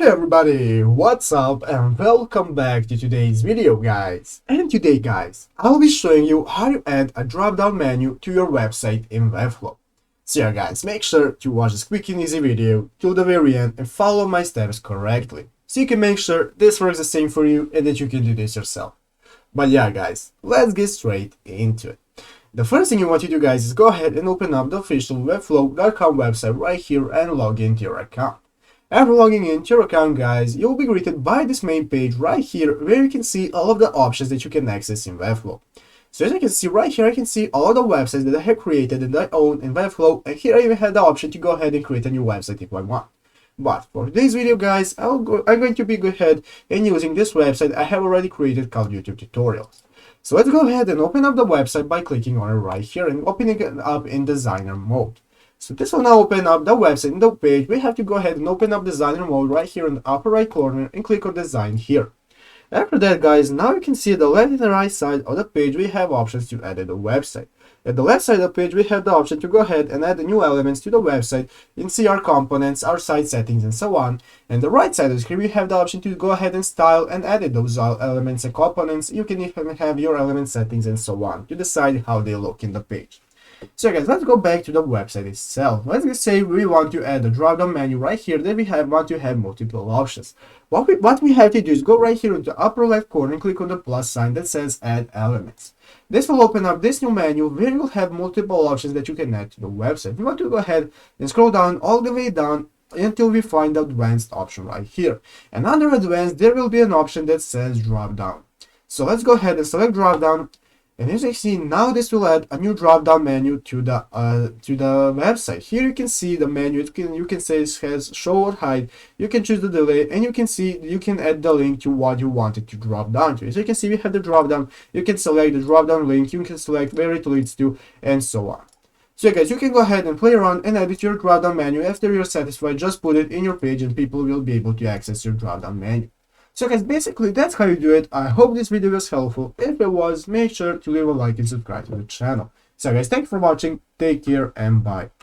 Hey everybody, what's up and welcome back to today's video guys. And today guys, I'll be showing you how to add a drop-down menu to your website in Webflow. So yeah guys, make sure to watch this quick and easy video till the very end and follow my steps correctly, so you can make sure this works the same for you and that you can do this yourself. But yeah guys, let's get straight into it. The first thing you want to do guys is go ahead and open up the official webflow.com website right here and log into your account. After logging into your account guys, you'll be greeted by this main page right here where you can see all of the options that you can access in Webflow. So as you can see right here, I can see all of the websites that I have created and I own in Webflow, and here I even have the option to go ahead and create a new website if I want. But for today's video guys, I'm going to be go ahead and using this website I have already created called YouTube Tutorials. So let's go ahead and open up the website by clicking on it right here and opening it up in designer mode. So this will now open up the website. In the page, we have to go ahead and open up designer mode right here in the upper right corner and click on design here. After that guys, now you can see the left and the right side of the page we have options to edit the website. At the left side of the page we have the option to go ahead and add the new elements to the website. You can see our components, our site settings and so on. And the right side of the screen we have the option to go ahead and style and edit those elements and components. You can even have your element settings and so on to decide how they look in the page. So guys, let's go back to the website itself. Let's just say we want to add a drop-down menu right here that we want to have multiple options. What we have to do is go right here in the upper left corner and click on the plus sign that says add elements. This will open up this new menu where you'll have multiple options that you can add to the website. We want to go ahead and scroll down all the way down until we find the advanced option right here. And under advanced there will be an option that says drop down. So let's go ahead and select drop down. And as you see, now this will add a new drop-down menu to the website. Here you can see the menu. You can say it has show or hide. You can choose the delay, and you can see you can add the link to what you want it to drop down to. So you can see we have the drop down. You can select the drop down link. You can select where it leads to, and so on. So guys, you can go ahead and play around and edit your drop-down menu. After you're satisfied, just put it in your page, and people will be able to access your drop-down menu. So guys, basically that's how you do it. I hope this video was helpful. If it was, make sure to leave a like and subscribe to the channel. So guys, thank you for watching. Take care and bye.